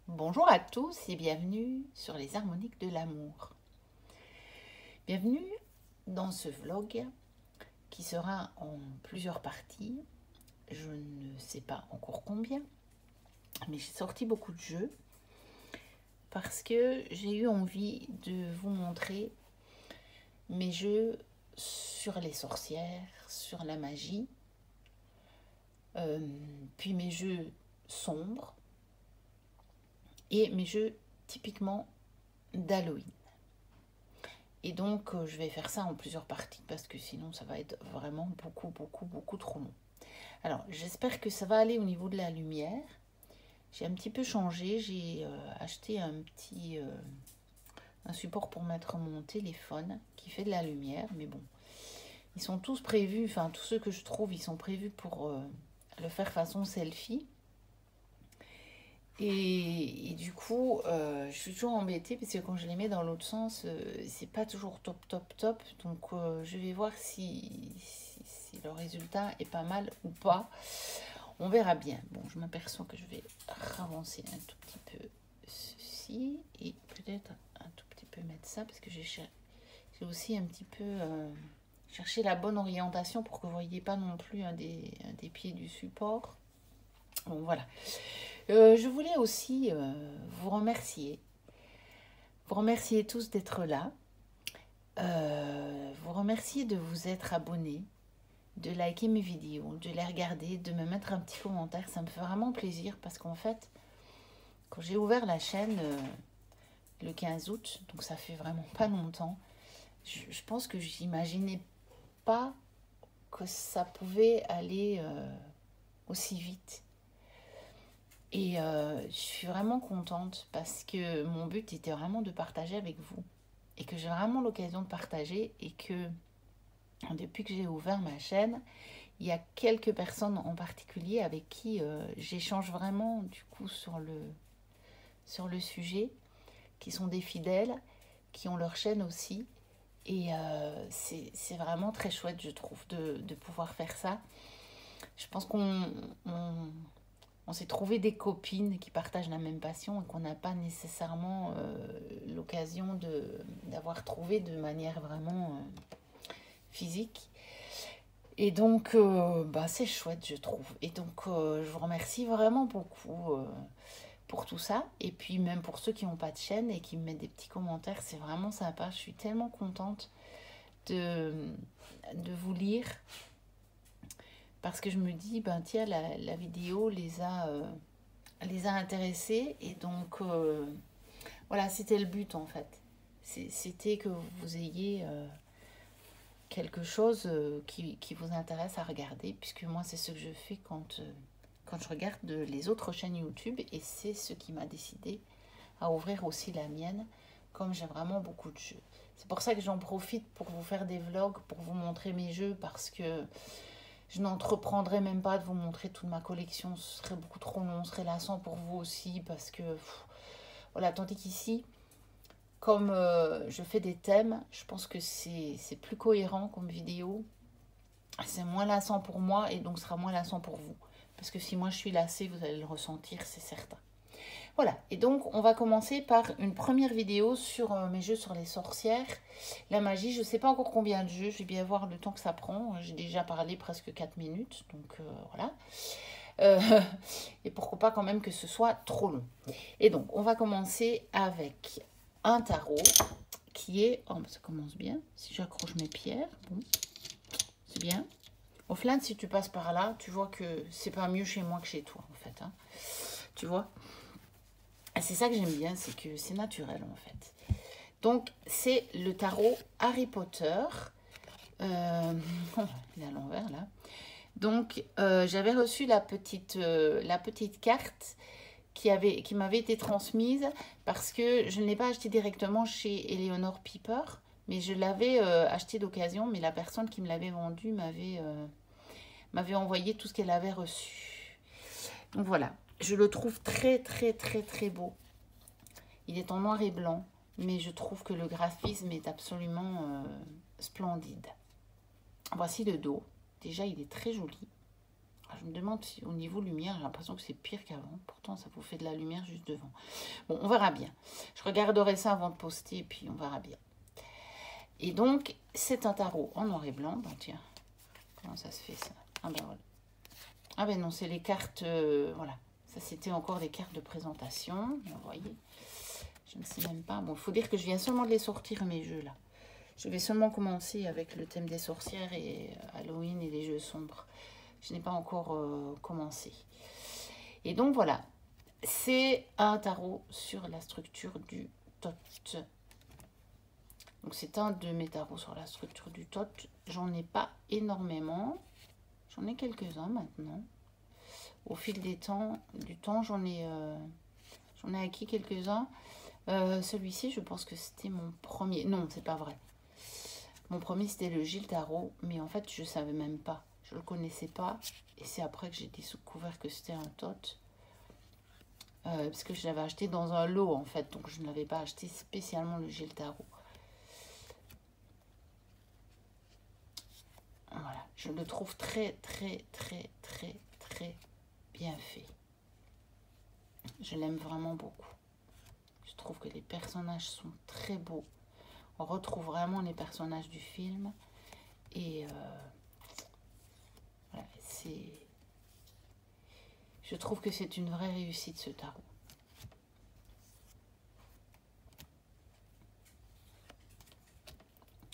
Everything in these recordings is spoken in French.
Bonjour à tous et bienvenue sur les harmoniques de l'amour. Bienvenue dans ce vlog qui sera en plusieurs parties. Je ne sais pas encore combien, mais j'ai sorti beaucoup de jeux parce que j'ai eu envie de vous montrer mes jeux sur les sorcières, sur la magie, puis mes jeux sombres et mes jeux typiquement d'Halloween. Et donc, je vais faire ça en plusieurs parties parce que sinon, ça va être vraiment beaucoup trop long. Alors, j'espère que ça va aller au niveau de la lumière. J'ai un petit peu changé. J'ai acheté un support pour mettre mon téléphone qui fait de la lumière. Mais bon, ils sont tous prévus, enfin, tous ceux que je trouve, ils sont prévus pour le faire façon selfie. Et du coup, je suis toujours embêtée parce que quand je les mets dans l'autre sens, c'est pas toujours top. Donc, je vais voir si le résultat est pas mal ou pas. On verra bien. Bon, je m'aperçois que je vais ravancer un tout petit peu ceci et peut-être un tout petit peu mettre ça parce que j'ai aussi un petit peu cherché la bonne orientation pour que vous ne voyez pas non plus un des pieds du support. Bon, voilà. Je voulais aussi vous remercier. Vous remercier tous d'être là. Vous remercier de vous être abonnés, de liker mes vidéos, de les regarder, de me mettre un petit commentaire. Ça me fait vraiment plaisir parce qu'en fait, quand j'ai ouvert la chaîne le 15 août, donc ça fait vraiment pas longtemps, je pense que j'imaginais pas que ça pouvait aller aussi vite. Et je suis vraiment contente parce que mon but était vraiment de partager avec vous. Et que j'ai vraiment l'occasion de partager et que depuis que j'ai ouvert ma chaîne, il y a quelques personnes en particulier avec qui j'échange vraiment du coup sur le sujet, qui sont des fidèles, qui ont leur chaîne aussi. Et c'est vraiment très chouette, je trouve, de pouvoir faire ça. Je pense on s'est trouvé des copines qui partagent la même passion et qu'on n'a pas nécessairement l'occasion d'avoir trouvé de manière vraiment physique. Et donc, c'est chouette, je trouve. Et donc, je vous remercie vraiment beaucoup pour tout ça. Et puis, même pour ceux qui n'ont pas de chaîne et qui me mettent des petits commentaires, c'est vraiment sympa. Je suis tellement contente de, de vous lire parce que je me dis, ben tiens, la vidéo les a intéressés. Et donc, voilà, c'était le but en fait. C'était que vous ayez quelque chose qui vous intéresse à regarder, puisque moi, c'est ce que je fais quand je regarde les autres chaînes YouTube, et c'est ce qui m'a décidé à ouvrir aussi la mienne, comme j'ai vraiment beaucoup de jeux. C'est pour ça que j'en profite pour vous faire des vlogs, pour vous montrer mes jeux, parce que je n'entreprendrai même pas de vous montrer toute ma collection, ce serait beaucoup trop long, ce serait lassant pour vous aussi, parce que voilà, tandis qu'ici, comme je fais des thèmes, je pense que c'est plus cohérent comme vidéo, c'est moins lassant pour moi et donc ce sera moins lassant pour vous. Parce que si moi je suis lassée, vous allez le ressentir, c'est certain. Voilà, et donc on va commencer par une première vidéo sur mes jeux sur les sorcières, la magie. Je ne sais pas encore combien de jeux, je vais bien voir le temps que ça prend. J'ai déjà parlé presque 4 minutes, donc voilà. Et pourquoi pas quand même que ce soit trop long. Et donc on va commencer avec un tarot qui est... Oh, ça commence bien. Si j'accroche mes pierres, bon, c'est bien. Au final, si tu passes par là, tu vois que c'est pas mieux chez moi que chez toi, en fait. Hein. Tu vois. C'est ça que j'aime bien, c'est que c'est naturel, en fait. Donc, c'est le tarot Harry Potter. Il est à l'envers, là. Donc, j'avais reçu la petite carte qui m'avait été transmise parce que je ne l'ai pas acheté directement chez Eleanor Piper, mais je l'avais acheté d'occasion, mais la personne qui me l'avait vendu m'avait envoyé tout ce qu'elle avait reçu. Donc voilà, je le trouve très beau. Il est en noir et blanc, mais je trouve que le graphisme est absolument splendide. Voici le dos. Déjà, il est très joli. Je me demande si au niveau lumière, j'ai l'impression que c'est pire qu'avant. Pourtant, ça vous fait de la lumière juste devant. Bon, on verra bien. Je regarderai ça avant de poster et puis on verra bien. Et donc, c'est un tarot en noir et blanc. Ben tiens, comment ça se fait ça? Ah ben voilà. Ah ben non, c'est les cartes, voilà. Ça, c'était encore des cartes de présentation. Vous voyez, je ne sais même pas. Bon, il faut dire que je viens seulement de les sortir, mes jeux, là. Je vais seulement commencer avec le thème des sorcières et Halloween et les jeux sombres. Je n'ai pas encore commencé. Et donc, voilà. C'est un tarot sur la structure du tot. Donc, c'est un de mes tarots sur la structure du tot. J'en ai pas énormément. J'en ai quelques-uns maintenant. Au fil du temps, j'en ai acquis quelques-uns. Celui-ci, je pense que c'était mon premier. Non, c'est pas vrai. Mon premier, c'était le Gilles Tarot. Mais en fait, je savais même pas. Je le connaissais pas. Et c'est après que j'ai découvert que c'était un tot. Parce que je l'avais acheté dans un lot, en fait. Donc, je ne l'avais pas acheté spécialement le Gilles Tarot. Voilà. Je le trouve très, très, très, très, très bien fait. Je l'aime vraiment beaucoup. Je trouve que les personnages sont très beaux. On retrouve vraiment les personnages du film. Et voilà, je trouve que c'est une vraie réussite, ce tarot.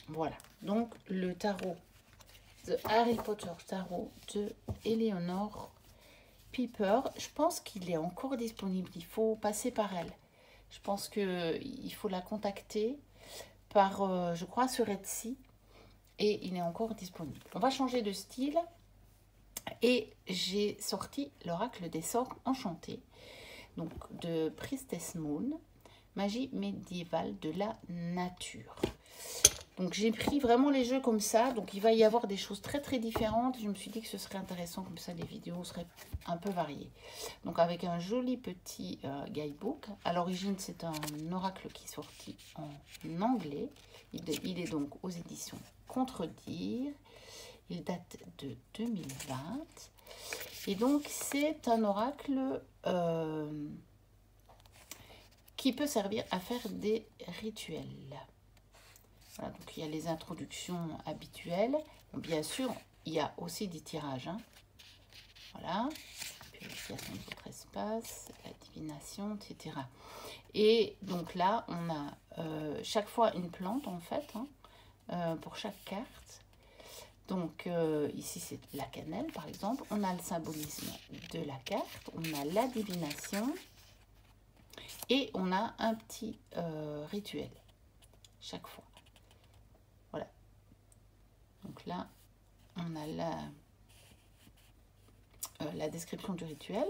Voilà. Donc, le tarot de Harry Potter Tarot de Eleanor Piper. Je pense qu'il est encore disponible. Il faut passer par elle. Je pense qu'il faut la contacter par, je crois, sur Etsy. Et il est encore disponible. On va changer de style. Et j'ai sorti l'oracle des sorts enchantés. Donc, de Priestess Moon. Magie médiévale de la nature. Donc, j'ai pris vraiment les jeux comme ça. Donc, il va y avoir des choses très, très différentes. Je me suis dit que ce serait intéressant. Comme ça, les vidéos seraient un peu variées. Donc, avec un joli petit guidebook. À l'origine, c'est un oracle qui est sorti en anglais. Il est donc aux éditions Contredire. Il date de 2020. Et donc, c'est un oracle qui peut servir à faire des rituels. Voilà, donc il y a les introductions habituelles. Bon, bien sûr, il y a aussi des tirages. Hein. Voilà. Purification de votre espace, la divination, etc. Et donc là, on a chaque fois une plante, en fait, hein, pour chaque carte. Donc ici, c'est la cannelle, par exemple. On a le symbolisme de la carte. On a la divination. Et on a un petit rituel chaque fois. Voilà. Donc là, on a la description du rituel.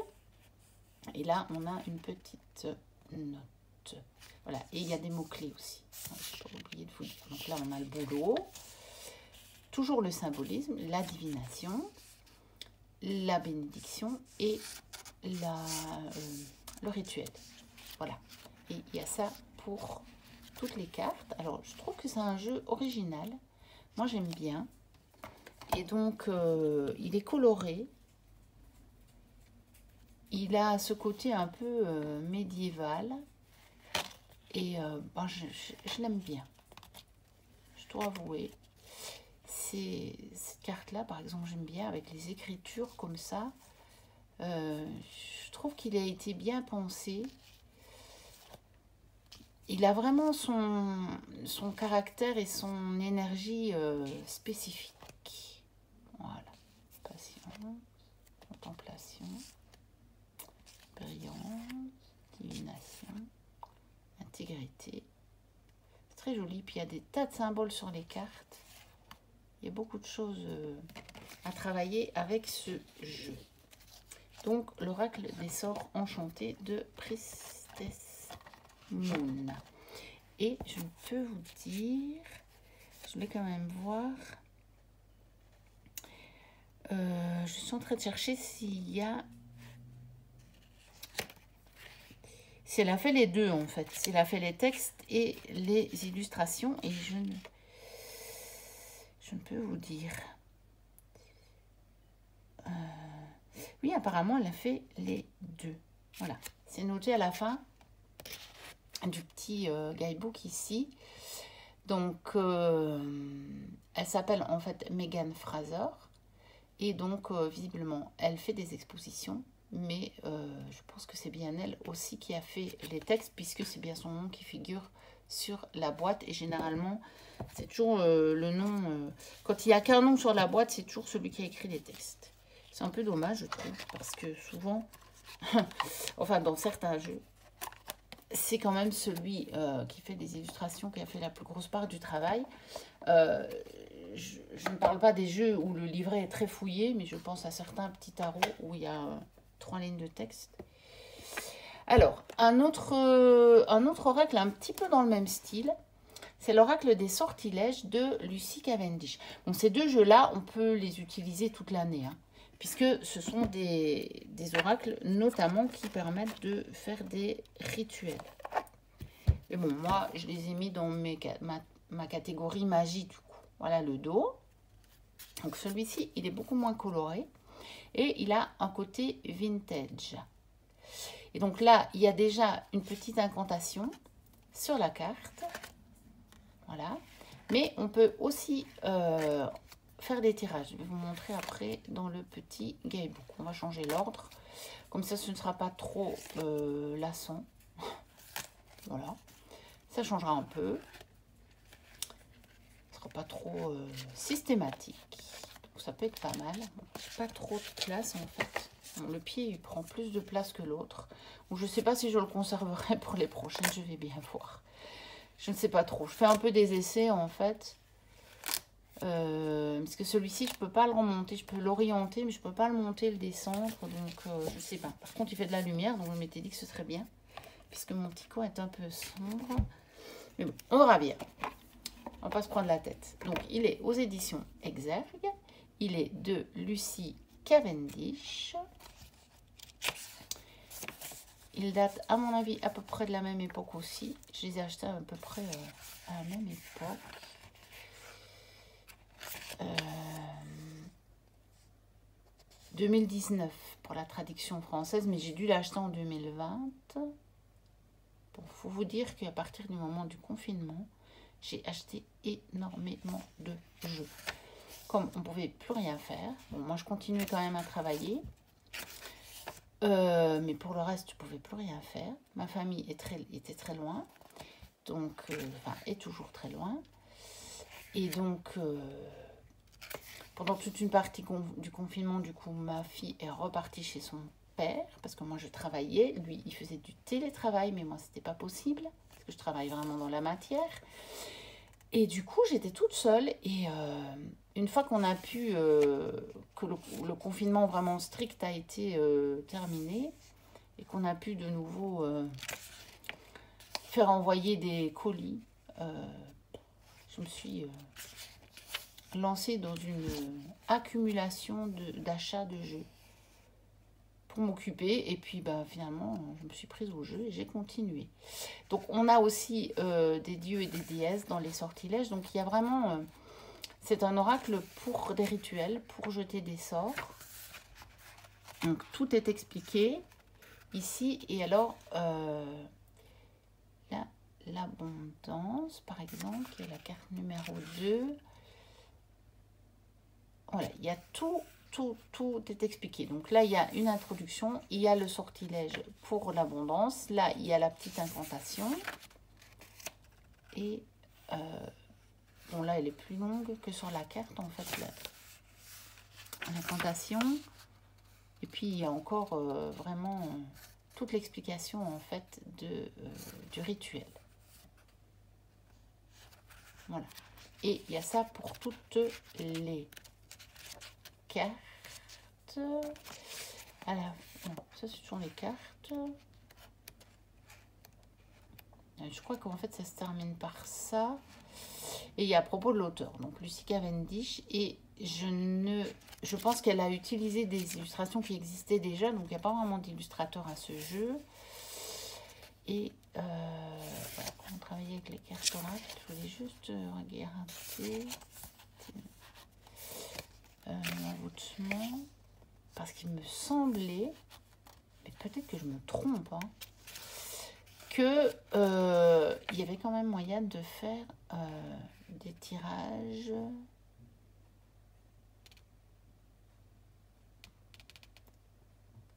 Et là, on a une petite note. Voilà. Et il y a des mots-clés aussi. Je n'ai pas oublié de vous dire. Donc là, on a le boulot. Toujours le symbolisme, la divination, la bénédiction et le rituel. Voilà. Et il y a ça pour toutes les cartes. Alors, je trouve que c'est un jeu original. Moi, j'aime bien. Et donc, il est coloré. Il a ce côté un peu médiéval. Et ben, je l'aime bien. Je dois avouer. Cette carte-là, par exemple, j'aime bien avec les écritures comme ça. Je trouve qu'il a été bien pensé. Il a vraiment son caractère et son énergie spécifique. Voilà. Patience, contemplation, brillance, divination, intégrité. C'est très joli. Puis il y a des tas de symboles sur les cartes. Il y a beaucoup de choses à travailler avec ce jeu. Donc, l'oracle des sorts enchantés de Priestess Moon. Et je peux vous dire, je vais quand même voir, je suis en train de chercher s'il y a, si elle a fait les deux en fait, si elle a fait les textes et les illustrations, et je ne peux vous dire. lui, apparemment, elle a fait les deux. Voilà. C'est noté à la fin du petit guidebook ici. Donc, elle s'appelle en fait Megan Fraser. Et donc, visiblement, elle fait des expositions. Mais je pense que c'est bien elle aussi qui a fait les textes, puisque c'est bien son nom qui figure sur la boîte. Et généralement, c'est toujours le nom... quand il n'y a qu'un nom sur la boîte, c'est toujours celui qui a écrit les textes. C'est un peu dommage, je trouve, parce que souvent... enfin, dans certains jeux, c'est quand même celui qui fait des illustrations, qui a fait la plus grosse part du travail. Je ne parle pas des jeux où le livret est très fouillé, mais je pense à certains petits tarots où il y a 3 lignes de texte. Alors, un autre oracle un petit peu dans le même style, c'est l'oracle des sortilèges de Lucy Cavendish. Bon, ces deux jeux-là, on peut les utiliser toute l'année, hein, puisque ce sont des oracles notamment qui permettent de faire des rituels. Mais bon, moi, je les ai mis dans ma catégorie magie du coup. Voilà le dos. Donc celui-ci, il est beaucoup moins coloré et il a un côté vintage. Et donc là, il y a déjà une petite incantation sur la carte. Voilà. Mais on peut aussi faire des tirages. Je vais vous montrer après dans le petit guidebook. On va changer l'ordre. Comme ça, ce ne sera pas trop lassant. Voilà. Ça changera un peu. Ce ne sera pas trop systématique. Donc ça peut être pas mal. Bon, pas trop de place en fait. Bon, le pied, il prend plus de place que l'autre. Je ne sais pas si je le conserverai pour les prochaines. Je vais bien voir. Je ne sais pas trop. Je fais un peu des essais en fait. Parce que celui-ci, je ne peux pas le remonter. Je peux l'orienter, mais je ne peux pas le monter, le descendre. Donc, je ne sais pas. Par contre, il fait de la lumière. Donc, je m'étais dit que ce serait bien. Puisque mon petit coin est un peu sombre. Mais bon, on verra bien. On va pas se prendre la tête. Donc, il est aux éditions Exergue. Il est de Lucy Cavendish. Il date, à mon avis, à peu près de la même époque aussi. Je les ai achetés à peu près à la même époque. 2019 pour la traduction française, mais j'ai dû l'acheter en 2020. Bon, faut vous dire qu'à partir du moment du confinement, j'ai acheté énormément de jeux. Comme on ne pouvait plus rien faire, bon, moi je continue quand même à travailler. Mais pour le reste, je ne pouvais plus rien faire. Ma famille était très loin. Donc, enfin, est toujours très loin. Et donc, pendant toute une partie du confinement, du coup, ma fille est repartie chez son père. Parce que moi, je travaillais. Lui, il faisait du télétravail, mais moi, c'était pas possible. Parce que je travaille vraiment dans la matière. Et du coup, j'étais toute seule. Et une fois qu'on a pu, que le confinement vraiment strict a été terminé, et qu'on a pu de nouveau faire envoyer des colis, je me suis lancée dans une accumulation d'achats de jeux pour m'occuper. Et puis, bah, finalement, je me suis prise au jeu et j'ai continué. Donc, on a aussi des dieux et des déesses dans les sortilèges. Donc, il y a vraiment... c'est un oracle pour des rituels, pour jeter des sorts. Donc, tout est expliqué ici. Et alors, l'abondance, par exemple, qui est la carte numéro 2. Voilà, il y a tout est expliqué. Donc là, il y a une introduction, il y a le sortilège pour l'abondance. Là, il y a la petite incantation. Et, bon, là, elle est plus longue que sur la carte, en fait, l'incantation. Et puis, il y a encore vraiment toute l'explication, en fait, du rituel. Voilà. Et il y a ça pour toutes les cartes. Alors, non, ça, ce sont les cartes. Je crois qu'en fait, ça se termine par ça. Et il y a à propos de l'auteur, donc Lucy Cavendish. Et je pense qu'elle a utilisé des illustrations qui existaient déjà. Donc, il n'y a pas vraiment d'illustrateur à ce jeu. Et voilà, on travaillait avec les cartes oracles. Je voulais juste regarder l'envoûtement. parce qu'il me semblait, mais peut-être que je me trompe, hein, que il y avait quand même moyen de faire des tirages.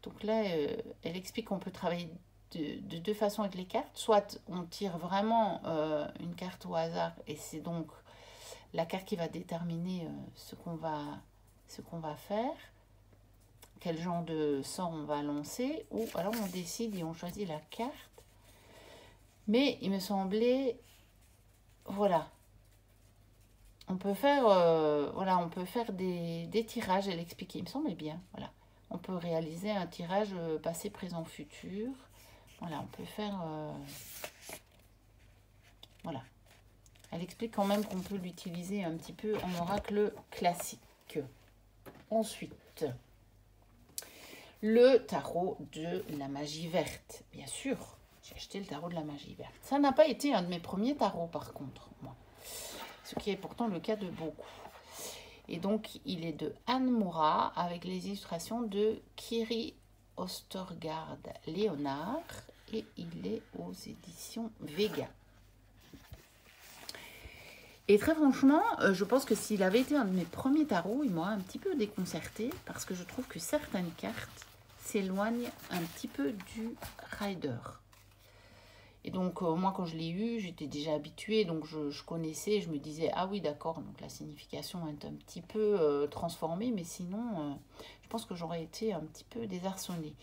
Donc là, elle explique qu'on peut travailler de deux façons avec les cartes. Soit on tire vraiment une carte au hasard et c'est donc la carte qui va déterminer ce qu'on va faire, quel genre de sort on va lancer, ou alors on décide et on choisit la carte. Mais il me semblait, voilà, on peut faire, on peut faire des tirages, elle expliquait, il me semblait bien, voilà. On peut réaliser un tirage passé, présent, futur. Voilà, on peut faire, voilà. Elle explique quand même qu'on peut l'utiliser un petit peu en oracle classique. Ensuite, le tarot de la magie verte. Bien sûr, j'ai acheté le tarot de la magie verte. Ça n'a pas été un de mes premiers tarots par contre, moi. Ce qui est pourtant le cas de beaucoup. Et donc, il est de Anne Moura avec les illustrations de Kiri Ostergaard Léonard et il est aux éditions Vega. Et très franchement, je pense que s'il avait été un de mes premiers tarots, il m'aurait un petit peu déconcerté parce que je trouve que certaines cartes s'éloignent un petit peu du rider. Et donc, moi, quand je l'ai eu, j'étais déjà habituée, donc je connaissais, je me disais, ah oui, d'accord, donc la signification est un petit peu transformée, mais sinon, je pense que j'aurais été un petit peu désarçonnée.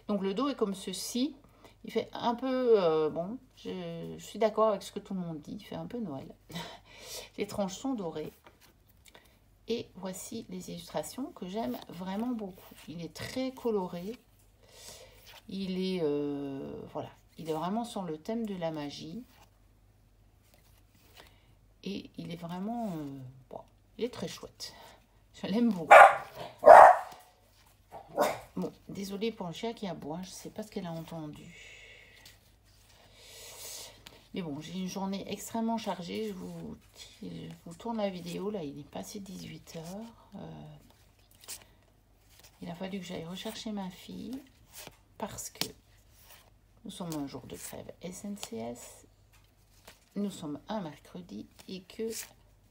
Donc, le dos est comme ceci, il fait un peu, bon, je suis d'accord avec ce que tout le monde dit, il fait un peu Noël. Les tranches sont dorées. Et voici les illustrations que j'aime vraiment beaucoup. Il est très coloré, il est, voilà. Il est vraiment sur le thème de la magie. Et il est vraiment... bon, il est très chouette. Je l'aime beaucoup. Bon, désolée pour le chien qui aboie. Je ne sais pas ce qu'elle a entendu. Mais bon, j'ai une journée extrêmement chargée. Je vous tourne la vidéo. Là, il est passé 18 h. Il a fallu que j'aille rechercher ma fille. Parce que... nous sommes un jour de grève SNCS, nous sommes un mercredi et que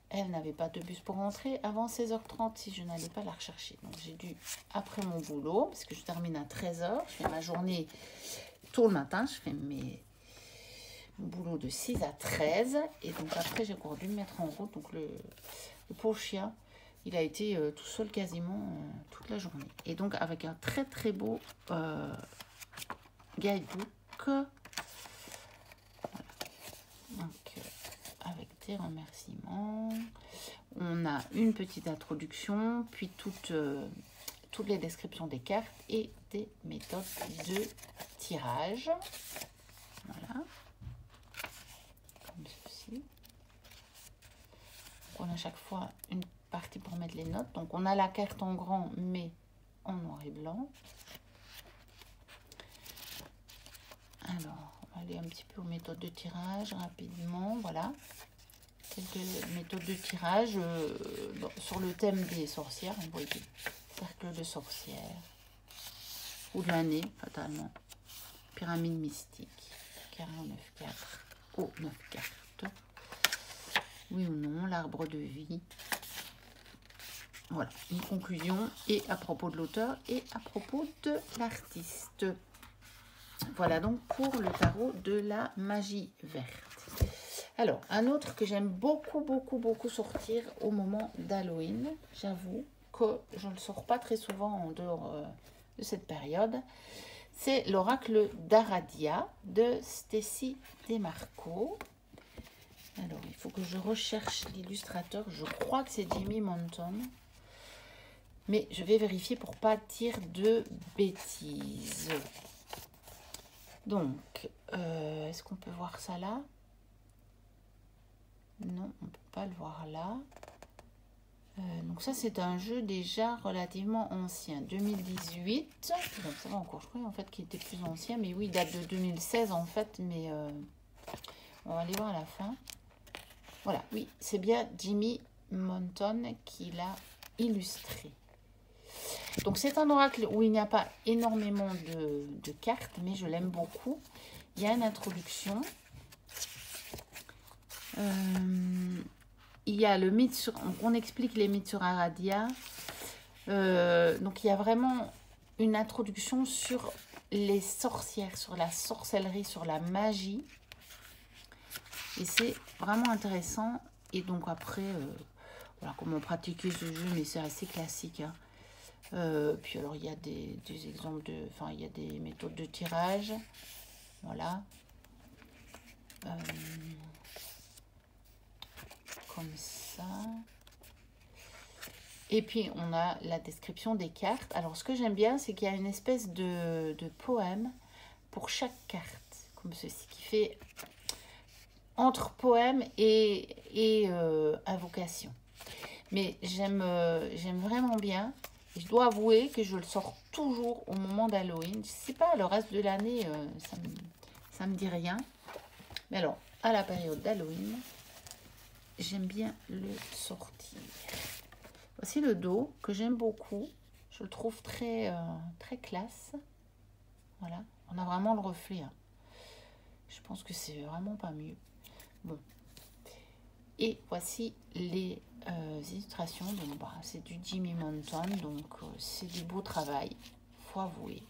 elle n'avait pas de bus pour rentrer avant 16 h 30 si je n'allais pas la rechercher. Donc j'ai dû, après mon boulot, parce que je termine à 13 h, je fais ma journée tôt le matin, je fais mon boulot de 6 à 13 et donc après j'ai encore dû me mettre en route. Donc le pauvre chien, il a été tout seul quasiment toute la journée. Et donc avec un très très beau guidebook. Voilà. Donc, avec des remerciements, on a une petite introduction, puis toutes les descriptions des cartes et des méthodes de tirage. Voilà, comme ceci. On a chaque fois une partie pour mettre les notes. Donc, on a la carte en grand, mais en noir et blanc. Alors, on va aller un petit peu aux méthodes de tirage rapidement. Voilà, quelques méthodes de tirage sur le thème des sorcières. Vous voyez, cercle de sorcières ou de l'année, fatalement. Pyramide mystique, carré en 9-4, oh 9 cartes. Oui ou non, l'arbre de vie. Voilà, une conclusion et à propos de l'auteur et à propos de l'artiste. Voilà donc pour le tarot de la magie verte. Alors, un autre que j'aime beaucoup, beaucoup, beaucoup sortir au moment d'Halloween. J'avoue que je ne le sors pas très souvent en dehors de cette période. C'est l'oracle d'Aradia de Stacy DeMarco. Alors, il faut que je recherche l'illustrateur. Je crois que c'est Jimmy Monton. Mais je vais vérifier pour pas dire de bêtises. Donc, est-ce qu'on peut voir ça là? Non, on ne peut pas le voir là. Donc ça, c'est un jeu déjà relativement ancien. 2018. Donc ça va encore, je croyais en fait qu'il était plus ancien. Mais oui, il date de 2016 en fait. Mais on va aller voir à la fin. Voilà, oui, c'est bien Jimmy Monton qui l'a illustré. Donc c'est un oracle où il n'y a pas énormément de cartes, mais je l'aime beaucoup. Il y a une introduction. Il y a le mythe sur... On explique les mythes sur Aradia. Donc il y a vraiment une introduction sur les sorcières, sur la sorcellerie, sur la magie. Et c'est vraiment intéressant. Et donc après, voilà comment pratiquer ce jeu, mais c'est assez classique. Hein. Puis alors il y a des exemples de... Enfin, il y a des méthodes de tirage. Voilà. Comme ça. Et puis, on a la description des cartes. Alors, ce que j'aime bien, c'est qu'il y a une espèce de poème pour chaque carte, comme ceci, qui fait entre poème et invocation. Mais j'aime vraiment bien. Et je dois avouer que je le sors toujours au moment d'Halloween. Je ne sais pas, le reste de l'année, ça me dit rien. Mais alors, à la période d'Halloween, j'aime bien le sortir. Voici le dos que j'aime beaucoup. Je le trouve très, très classe. Voilà, on a vraiment le reflet. Hein. Je pense que c'est vraiment pas mieux. Bon. Et voici les illustrations. Donc, bah, c'est du Jimmy Mountain. Donc, c'est du beau travail. Faut avouer.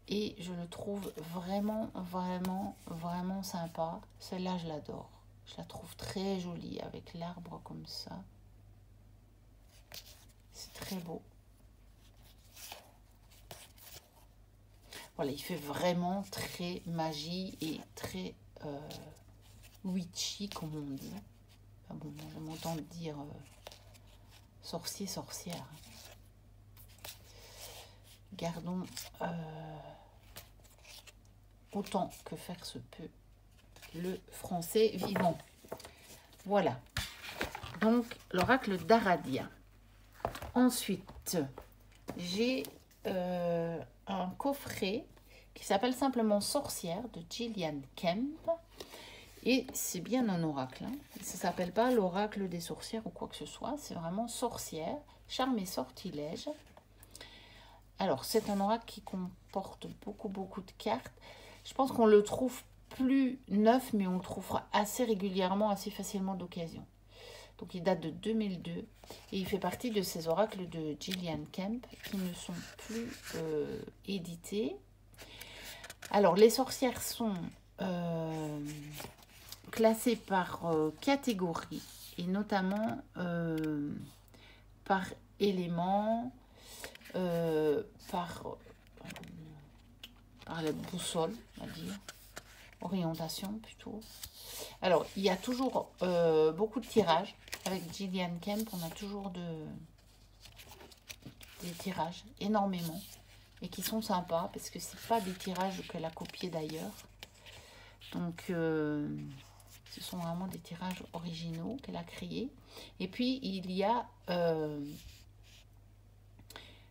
Et je le trouve vraiment, vraiment, vraiment sympa. Celle-là, je l'adore. Je la trouve très jolie avec l'arbre comme ça. C'est très beau. Voilà, il fait vraiment très magie et très witchy, comme on dit. Enfin bon, je m'entends dire sorcier, sorcière. Gardons autant que faire se peut le français vivant. Voilà. Donc, l'oracle d'Aradia. Ensuite, j'ai un coffret qui s'appelle simplement Sorcière de Gillian Kemp. Et c'est bien un oracle. Hein. Ça ne s'appelle pas l'oracle des sorcières ou quoi que ce soit. C'est vraiment Sorcière, charme et sortilège. Alors, c'est un oracle qui comporte beaucoup de cartes. Je pense qu'on le trouve plus neuf, mais on le trouvera assez régulièrement, assez facilement d'occasion. Donc, il date de 2002 et il fait partie de ces oracles de Gillian Kemp qui ne sont plus édités. Alors, les sorcières sont classées par catégorie et notamment par élément, par la boussole, on va dire, orientation plutôt. Alors, il y a toujours beaucoup de tirages. Avec Gillian Kemp, on a toujours des tirages, énormément, et qui sont sympas, parce que c'est pas des tirages qu'elle a copiés d'ailleurs. Donc, ce sont vraiment des tirages originaux qu'elle a créés. Et puis, il y a,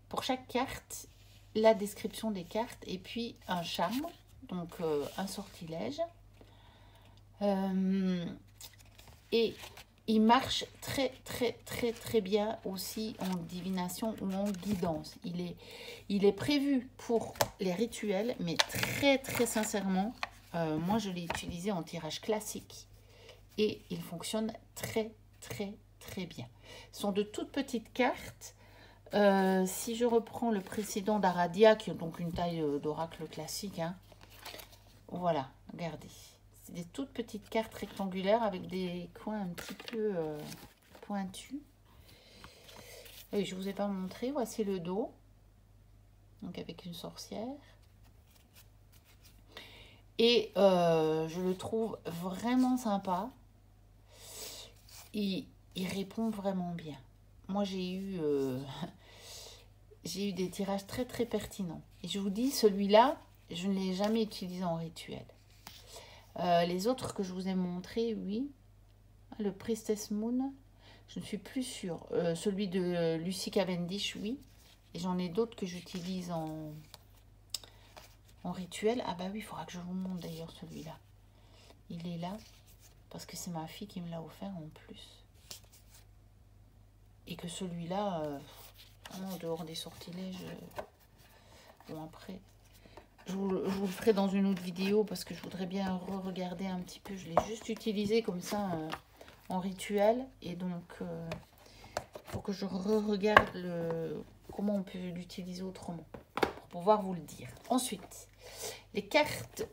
pour chaque carte, la description des cartes, et puis un charme, donc un sortilège. Et il marche très bien aussi en divination ou en guidance. Il est prévu pour les rituels, mais très sincèrement, moi je l'ai utilisé en tirage classique et il fonctionne très bien. Ce sont de toutes petites cartes. Si je reprends le précédent d'Aradia, qui est donc une taille d'oracle classique, hein, voilà, regardez. C'est des toutes petites cartes rectangulaires avec des coins un petit peu pointus. Et je ne vous ai pas montré. Voici le dos. Donc avec une sorcière. Et je le trouve vraiment sympa. Il répond vraiment bien. Moi, j'ai eu des tirages très pertinents. Et je vous dis, celui-là, je ne l'ai jamais utilisé en rituel. Les autres que je vous ai montrés, oui. Le Priestess Moon, je ne suis plus sûre. Celui de Lucy Cavendish, oui. Et j'en ai d'autres que j'utilise en rituel. Ah bah oui, il faudra que je vous montre d'ailleurs celui-là. Il est là, parce que c'est ma fille qui me l'a offert en plus. Et que celui-là, En dehors des sortilèges. Bon, après, je vous le ferai dans une autre vidéo parce que je voudrais bien re-regarder un petit peu. Je l'ai juste utilisé comme ça en rituel. Et donc, il faut que je re-regarde comment on peut l'utiliser autrement pour pouvoir vous le dire. Ensuite, les cartes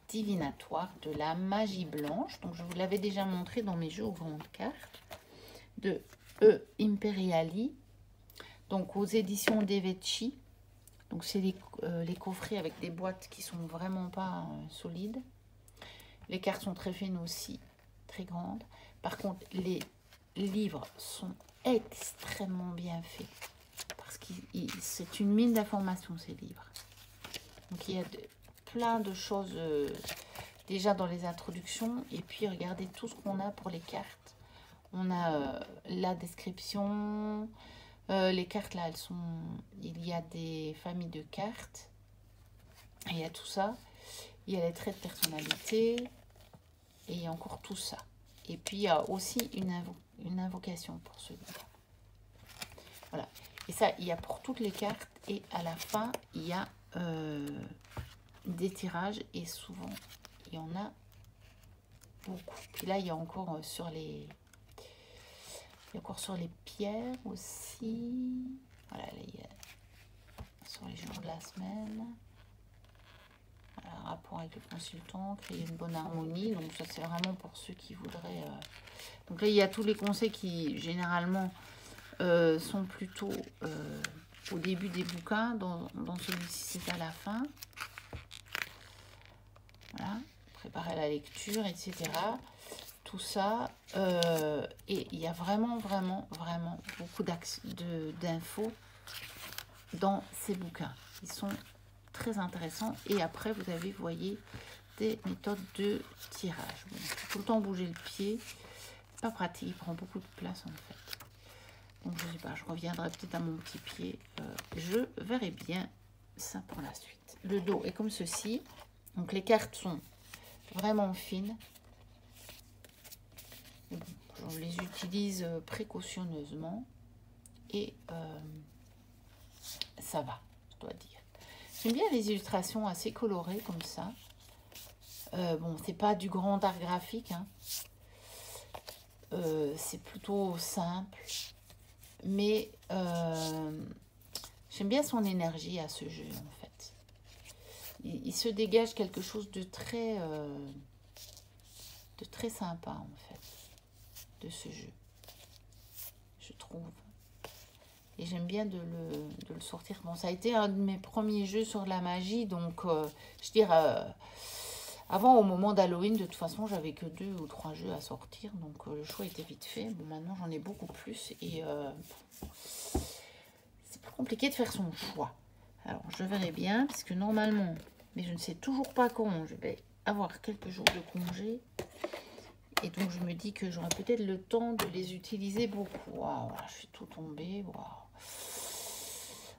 divinatoires de la magie blanche. Donc, je vous l'avais déjà montré dans mes jeux aux grandes cartes de E. Imperiali. Donc, aux éditions Devecchi. Donc, c'est les coffrets avec des boîtes qui sont vraiment pas solides. Les cartes sont très fines aussi, très grandes. Par contre, les livres sont extrêmement bien faits. Parce que c'est une mine d'informations, ces livres. Donc, il y a plein de choses déjà dans les introductions. Et puis, regardez tout ce qu'on a pour les cartes. On a la description. Les cartes, là, il y a des familles de cartes. Et il y a tout ça. Il y a les traits de personnalité. Et il y a encore tout ça. Et puis, il y a aussi une invocation pour ce livre. Voilà. Et ça, il y a pour toutes les cartes. Et à la fin, il y a des tirages. Et souvent, il y en a beaucoup. Puis là, il y a encore sur les... Il y a encore sur les pierres aussi. Voilà, là, il y a sur les jours de la semaine. Voilà, rapport avec le consultant, créer une bonne harmonie. Donc ça, c'est vraiment pour ceux qui voudraient... Donc là, il y a tous les conseils qui, généralement, sont plutôt au début des bouquins. Dans celui-ci, c'est à la fin. Voilà, préparer la lecture, etc. Tout ça, et il y a vraiment beaucoup d'infos dans ces bouquins. Ils sont très intéressants. Et après, vous avez, vous voyez, des méthodes de tirage. Bon, tout le temps bouger le pied, pas pratique, il prend beaucoup de place en fait. Donc je sais pas, je reviendrai peut-être à mon petit pied. Je verrai bien ça pour la suite. Le dos est comme ceci. Donc les cartes sont vraiment fines. Je les utilise précautionneusement et ça va, je dois dire. J'aime bien les illustrations assez colorées comme ça. Bon, c'est pas du grand art graphique, hein. C'est plutôt simple, mais j'aime bien son énergie à ce jeu en fait. Il se dégage quelque chose de très sympa en fait. De ce jeu, je trouve, et j'aime bien de le sortir. Bon, ça a été un de mes premiers jeux sur la magie, donc je dirais avant, au moment d'Halloween, de toute façon, j'avais que 2 ou 3 jeux à sortir, donc le choix était vite fait. Bon, maintenant j'en ai beaucoup plus et c'est plus compliqué de faire son choix. Alors je verrai bien, parce que normalement, mais je ne sais toujours pas quand je vais avoir quelques jours de congé. Et donc, je me dis que j'aurai peut-être le temps de les utiliser beaucoup. Waouh, je suis tout tombée. Waouh.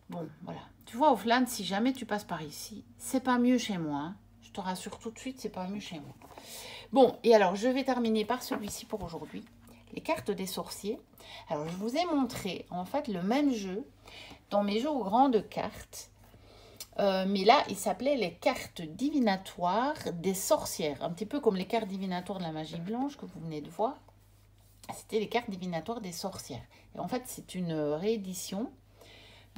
Bon, voilà. Tu vois, Offline, si jamais tu passes par ici, c'est pas mieux chez moi. Hein. Je te rassure tout de suite, c'est pas mieux chez moi. Bon, et alors, je vais terminer par celui-ci pour aujourd'hui. Les cartes des sorciers. Alors, je vous ai montré, en fait, le même jeu dans mes jeux aux grandes cartes. Mais là, il s'appelait les cartes divinatoires des sorcières. Un petit peu comme les cartes divinatoires de la magie blanche que vous venez de voir. C'était les cartes divinatoires des sorcières. Et en fait, c'est une réédition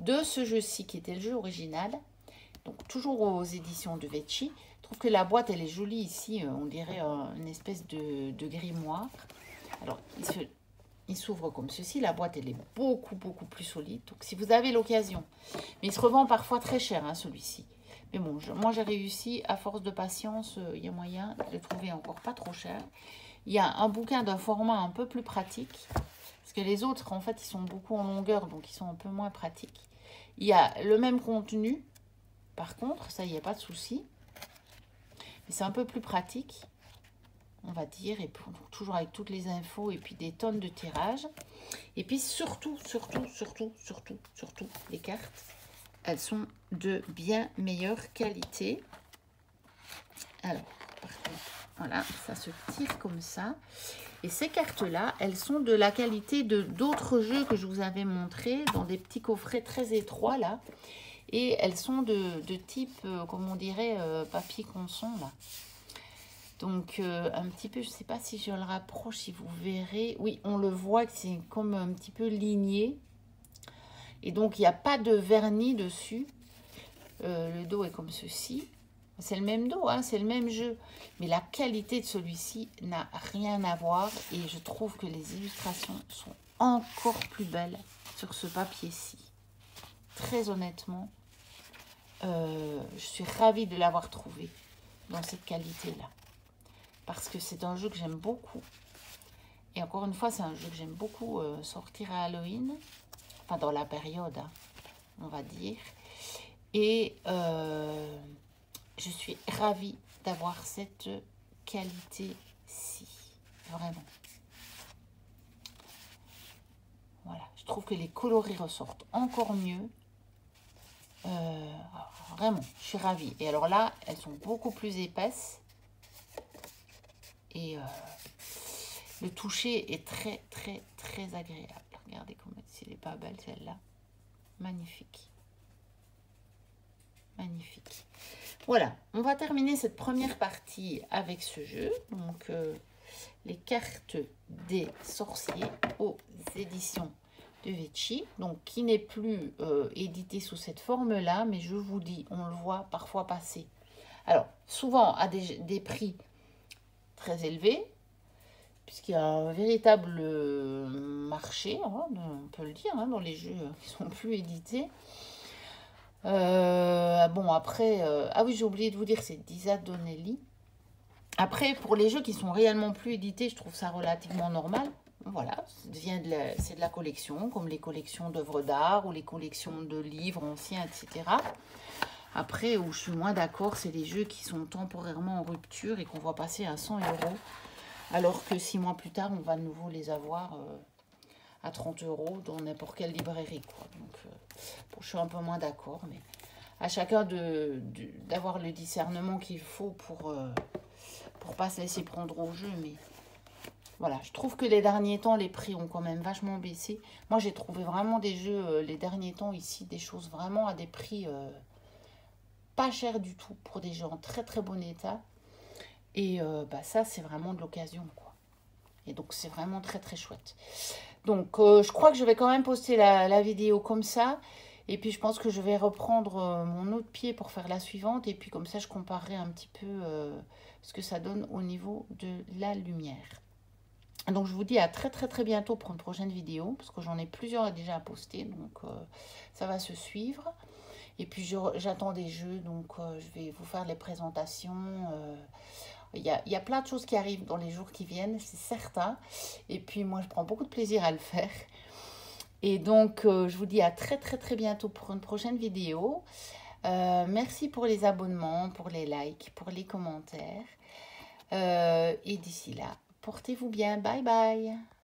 de ce jeu-ci qui était le jeu original. Donc, toujours aux éditions de Devecchi. Je trouve que la boîte, elle est jolie ici. On dirait une espèce de grimoire. Alors, il s'ouvre comme ceci. La boîte, elle est beaucoup plus solide. Donc, si vous avez l'occasion. Mais il se revend parfois très cher, hein, celui-ci. Mais bon, moi, j'ai réussi, à force de patience, il y a moyen de le trouver encore pas trop cher. Il y a un bouquin d'un format un peu plus pratique. Parce que les autres, en fait, ils sont beaucoup en longueur. Donc, ils sont un peu moins pratiques. Il y a le même contenu. Par contre, ça, il n'y a pas de souci. Mais c'est un peu plus pratique. On va dire, et toujours avec toutes les infos et puis des tonnes de tirages. Et puis surtout, les cartes, elles sont de bien meilleure qualité. Alors, par contre, Voilà, ça se tire comme ça. Et ces cartes-là, elles sont de la qualité de d'autres jeux que je vous avais montrés, dans des petits coffrets très étroits, là. Et elles sont de type, comme on dirait, papier conson, là. Donc, un petit peu, je ne sais pas si je le rapproche, si vous verrez. Oui, on le voit que c'est comme un petit peu ligné. Et donc, il n'y a pas de vernis dessus. Le dos est comme ceci. C'est le même dos, hein, c'est le même jeu. Mais la qualité de celui-ci n'a rien à voir. Et je trouve que les illustrations sont encore plus belles sur ce papier-ci. Très honnêtement, je suis ravie de l'avoir trouvé dans cette qualité-là. Parce que c'est un jeu que j'aime beaucoup. Et encore une fois, c'est un jeu que j'aime beaucoup sortir à Halloween. Enfin, dans la période, hein, on va dire. Et je suis ravie d'avoir cette qualité-ci. Vraiment. Voilà. Je trouve que les coloris ressortent encore mieux. Vraiment, je suis ravie. Et alors là, elles sont beaucoup plus épaisses. Et le toucher est très, très, très agréable. Regardez comme elle n'est pas belle, celle-là. Magnifique. Magnifique. Voilà, on va terminer cette première partie avec ce jeu. Donc, les cartes des sorciers aux éditions de Vecchi. Donc, qui n'est plus édité sous cette forme-là. Mais je vous dis, on le voit parfois passer. Alors, souvent à des prix très élevés. Puisqu'il y a un véritable marché, hein, on peut le dire, hein, dans les jeux qui sont plus édités. Bon, après, ah oui, j'ai oublié de vous dire, c'est d'Isa Donnelly. Après, pour les jeux qui sont réellement plus édités, je trouve ça relativement normal. Voilà, c'est de la collection, comme les collections d'œuvres d'art ou les collections de livres anciens, etc. Après, où je suis moins d'accord, c'est les jeux qui sont temporairement en rupture et qu'on voit passer à 100 €. Alors que 6 mois plus tard, on va de nouveau les avoir à 30 € dans n'importe quelle librairie, quoi. Donc, bon, je suis un peu moins d'accord, mais à chacun d'avoir le discernement qu'il faut pour pas se laisser prendre au jeu. Mais voilà, je trouve que les derniers temps, les prix ont quand même vachement baissé. Moi, j'ai trouvé vraiment des jeux, les derniers temps ici, des choses vraiment à des prix pas chers du tout, pour des jeux en très très bon état. Et ça, c'est vraiment de l'occasion, quoi. Et donc, c'est vraiment très, très chouette. Donc, je crois que je vais quand même poster la vidéo comme ça. Et puis, je pense que je vais reprendre mon autre pied pour faire la suivante. Et puis, comme ça, je comparerai un petit peu ce que ça donne au niveau de la lumière. Donc, je vous dis à très, très, très bientôt pour une prochaine vidéo. Parce que j'en ai plusieurs déjà à poster. Donc, ça va se suivre. Et puis, j'attends des jeux. Donc, je vais vous faire les présentations. Il y a plein de choses qui arrivent dans les jours qui viennent, c'est certain. Et puis moi, je prends beaucoup de plaisir à le faire. Et donc, je vous dis à très très très bientôt pour une prochaine vidéo. Merci pour les abonnements, pour les likes, pour les commentaires. Et d'ici là, portez-vous bien. Bye bye.